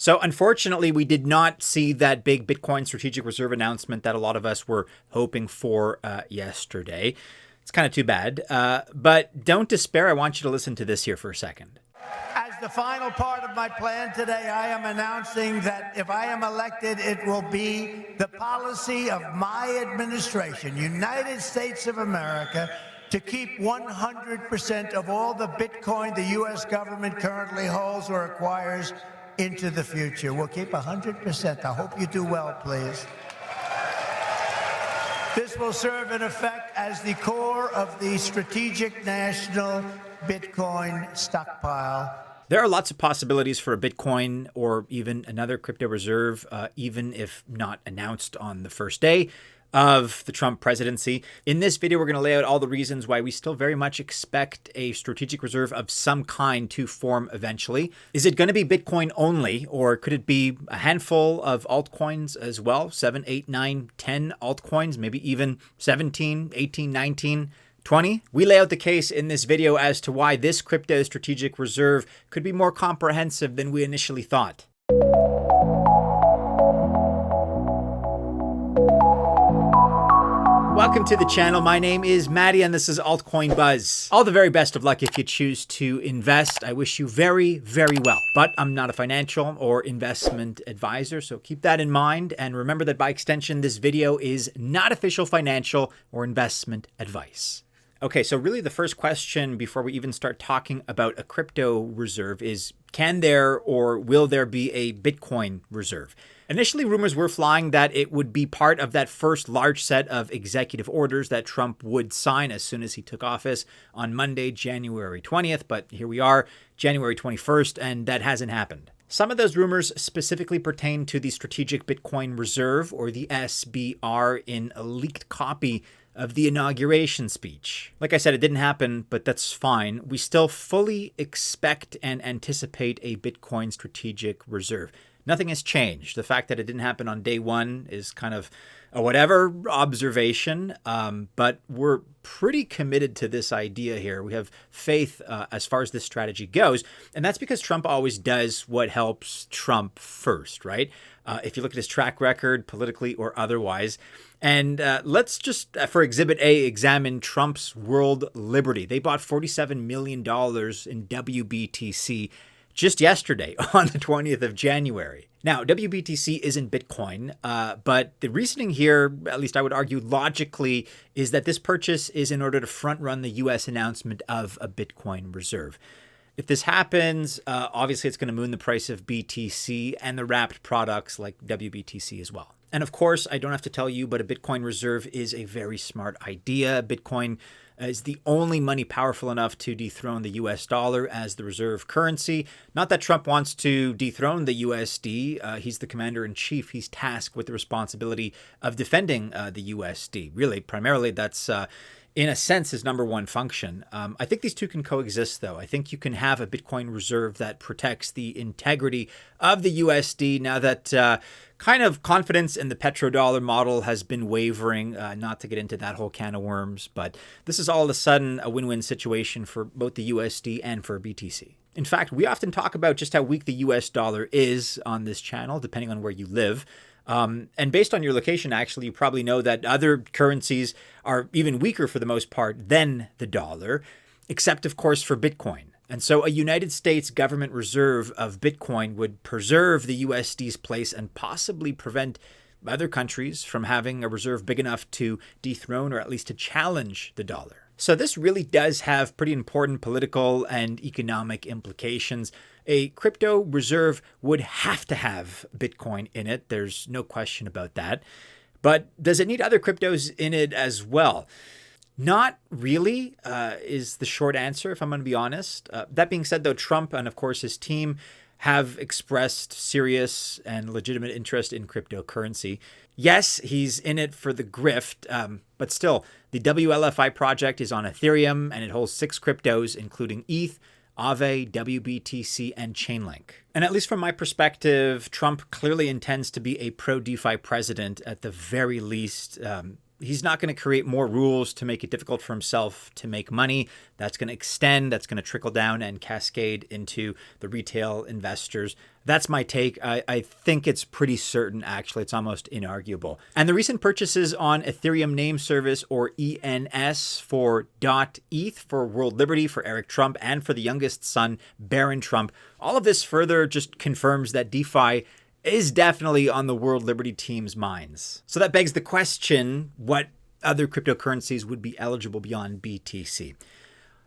So unfortunately, we did not see that big Bitcoin strategic reserve announcement that a lot of us were hoping for yesterday. It's kind of too bad, but don't despair. I want you to listen to this here for a second. As the final part of my plan today, I am announcing that if I am elected, it will be the policy of my administration, United States of America, to keep 100% of all the Bitcoin the U.S. government currently holds or acquires into the future. We'll keep 100%. I hope you do well, please. This will serve in effect as the core of the strategic national Bitcoin stockpile. There are lots of possibilities for a Bitcoin or even another crypto reserve, even if not announced on the first day of the Trump presidency. In this video, we're going to lay out all the reasons why we still very much expect a strategic reserve of some kind to form eventually. Is it going to be Bitcoin only, or could it be a handful of altcoins as well? 7, 8, 9, 10 altcoins, maybe even 17, 18, 19, 20? We lay out the case in this video as to why this crypto strategic reserve could be more comprehensive than we initially thought. Welcome to the channel. My name is Maddie and this is Altcoin Buzz. All the very best of luck if you choose to invest. I wish you very, very well. But I'm not a financial or investment advisor, so keep that in mind. And remember that by extension, this video is not official financial or investment advice. Okay, so really the first question before we even start talking about a crypto reserve is, can there or will there be a Bitcoin reserve? Initially, rumors were flying that it would be part of that first large set of executive orders that Trump would sign as soon as he took office on Monday, January 20th. But here we are, January 21st, and that hasn't happened. Some of those rumors specifically pertain to the Strategic Bitcoin Reserve, or the SBR, in a leaked copy of the inauguration speech. Like I said, it didn't happen, but that's fine. We still fully expect and anticipate a Bitcoin strategic reserve. Nothing has changed. The fact that it didn't happen on day one is kind of a whatever observation, but we're pretty committed to this idea here. We have faith as far as this strategy goes, and that's because Trump always does what helps Trump first, right? If you look at his track record, politically or otherwise. And let's just, for Exhibit A, examine Trump's world liberty. They bought $47 million in WBTC just yesterday on the 20th of January. Now, WBTC isn't Bitcoin, but the reasoning here, at least I would argue logically, is that this purchase is in order to front run the US announcement of a Bitcoin reserve. If this happens, obviously it's going to moon the price of BTC and the wrapped products like WBTC as well. And of course, I don't have to tell you, but a Bitcoin reserve is a very smart idea. Bitcoin is the only money powerful enough to dethrone the US dollar as the reserve currency. Not that Trump wants to dethrone the USD. He's the commander in chief. He's tasked with the responsibility of defending the USD. Really, primarily, that's in a sense, his number one function. I think these two can coexist, though. I think you can have a Bitcoin reserve that protects the integrity of the USD now that kind of confidence in the petrodollar model has been wavering, not to get into that whole can of worms, but this is all of a sudden a win-win situation for both the USD and for BTC. In fact, we often talk about just how weak the US dollar is on this channel, depending on where you live. And based on your location, actually, you probably know that other currencies are even weaker for the most part than the dollar, except, of course, for Bitcoin. And so a United States government reserve of Bitcoin would preserve the USD's place and possibly prevent other countries from having a reserve big enough to dethrone or at least to challenge the dollar. So this really does have pretty important political and economic implications. A crypto reserve would have to have Bitcoin in it. There's no question about that. But does it need other cryptos in it as well? Not really, is the short answer, if I'm going to be honest. That being said, though, Trump and, of course, his team have expressed serious and legitimate interest in cryptocurrency. Yes, he's in it for the grift, but still, the WLFI project is on Ethereum, and it holds 6 cryptos, including ETH, Aave, WBTC, and Chainlink. And at least from my perspective, Trump clearly intends to be a pro-DeFi president at the very least. He's not going to create more rules to make it difficult for himself to make money. That's going to extend, that's going to trickle down and cascade into the retail investors. That's my take. I think it's pretty certain, actually. It's almost inarguable. And the recent purchases on Ethereum name service, or ENS, for .eth, for World Liberty, for Eric Trump, and for the youngest son, Barron Trump, all of this further just confirms that DeFi is definitely on the World Liberty team's minds. So that begs the question, what other cryptocurrencies would be eligible beyond BTC?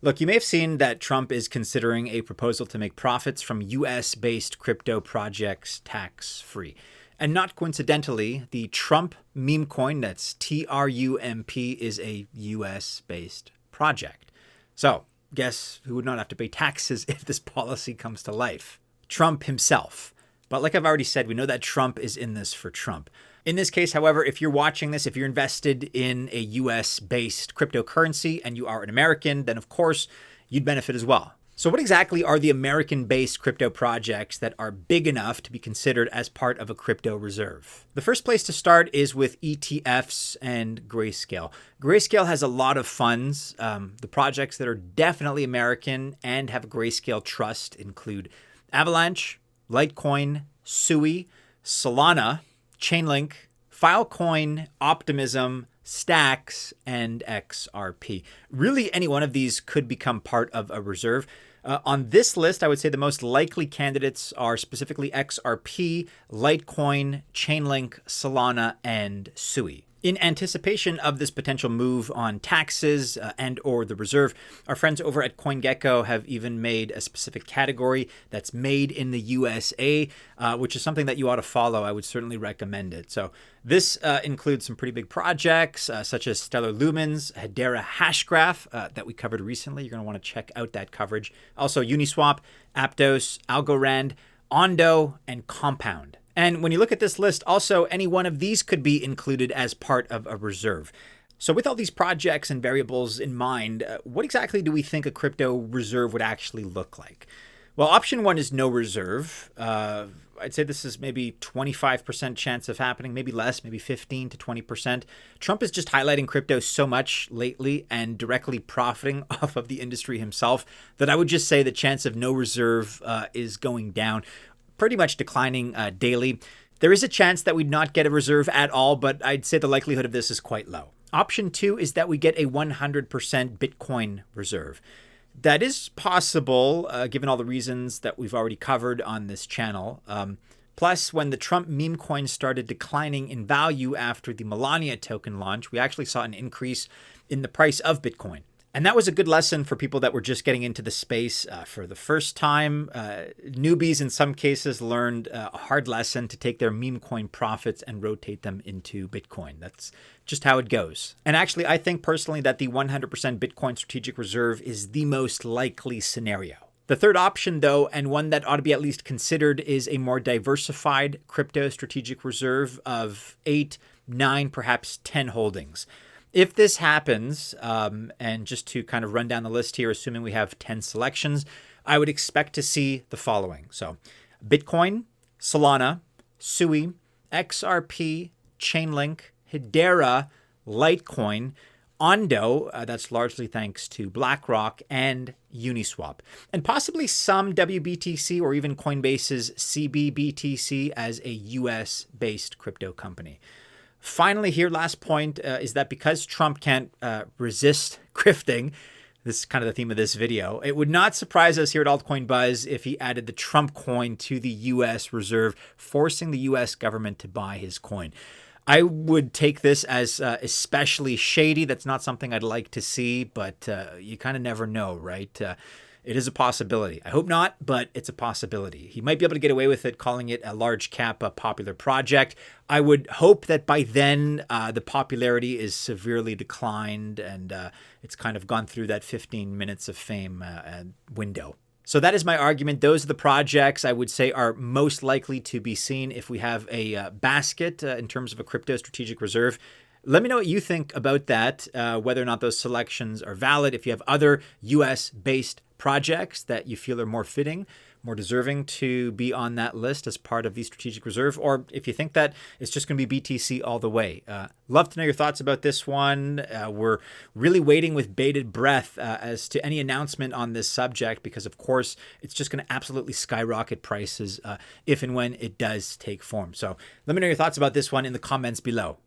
Look, you may have seen that Trump is considering a proposal to make profits from US-based crypto projects tax-free. And not coincidentally, the Trump meme coin, that's TRUMP, is a US-based project. So guess who would not have to pay taxes if this policy comes to life? Trump himself. But like I've already said, we know that Trump is in this for Trump. In this case, however, if you're watching this, if you're invested in a US-based cryptocurrency and you are an American, then of course you'd benefit as well. So what exactly are the American-based crypto projects that are big enough to be considered as part of a crypto reserve? The first place to start is with ETFs and Grayscale. Grayscale has a lot of funds. The projects that are definitely American and have a Grayscale trust include Avalanche, Litecoin, Sui, Solana, Chainlink, Filecoin, Optimism, Stacks, and XRP. Really, any one of these could become part of a reserve. On this list, I would say the most likely candidates are specifically XRP, Litecoin, Chainlink, Solana, and Sui. In anticipation of this potential move on taxes and or the reserve, our friends over at CoinGecko have even made a specific category that's made in the USA, which is something that you ought to follow. I would certainly recommend it. So this includes some pretty big projects such as Stellar Lumens, Hedera Hashgraph that we covered recently. You're going to want to check out that coverage. Also Uniswap, Aptos, Algorand, Ondo, and Compound. And when you look at this list, also any one of these could be included as part of a reserve. So with all these projects and variables in mind, what exactly do we think a crypto reserve would actually look like? Well, option one is no reserve. I'd say this is maybe 25% chance of happening, maybe less, maybe 15 to 20%. Trump is just highlighting crypto so much lately and directly profiting off of the industry himself that I would just say the chance of no reserve is going down, pretty much declining daily. There is a chance that we'd not get a reserve at all, but I'd say the likelihood of this is quite low. Option two is that we get a 100% Bitcoin reserve. That is possible, given all the reasons that we've already covered on this channel. Plus, when the Trump meme coin started declining in value after the Melania token launch, we actually saw an increase in the price of Bitcoin. And that was a good lesson for people that were just getting into the space for the first time. Newbies, in some cases, learned a hard lesson to take their meme coin profits and rotate them into Bitcoin. That's just how it goes. And actually, I think personally that the 100% Bitcoin strategic reserve is the most likely scenario. The third option, though, and one that ought to be at least considered, is a more diversified crypto strategic reserve of 8, 9, perhaps 10 holdings. If this happens, and just to kind of run down the list here, assuming we have 10 selections, I would expect to see the following. So Bitcoin, Solana, Sui, XRP, Chainlink, Hedera, Litecoin, Ondo, that's largely thanks to BlackRock, and Uniswap, and possibly some WBTC or even Coinbase's CBBTC as a US-based crypto company. Finally here, last point, is that because Trump can't resist grifting, this is kind of the theme of this video, it would not surprise us here at Altcoin Buzz if he added the Trump coin to the US reserve, forcing the US government to buy his coin. I would take this as especially shady. That's not something I'd like to see, but you kind of never know, right? It is a possibility. I hope not, but it's a possibility. He might be able to get away with it, calling it a large cap, a popular project. I would hope that by then the popularity is severely declined and it's kind of gone through that 15 minutes of fame window. So that is my argument. Those are the projects I would say are most likely to be seen if we have a basket in terms of a crypto strategic reserve. Let me know what you think about that, whether or not those selections are valid. If you have other US-based projects that you feel are more fitting, more deserving to be on that list as part of the strategic reserve, or if you think that it's just going to be BTC all the way. Love to know your thoughts about this one. We're really waiting with bated breath as to any announcement on this subject, because of course it's just going to absolutely skyrocket prices if and when it does take form. So let me know your thoughts about this one in the comments below.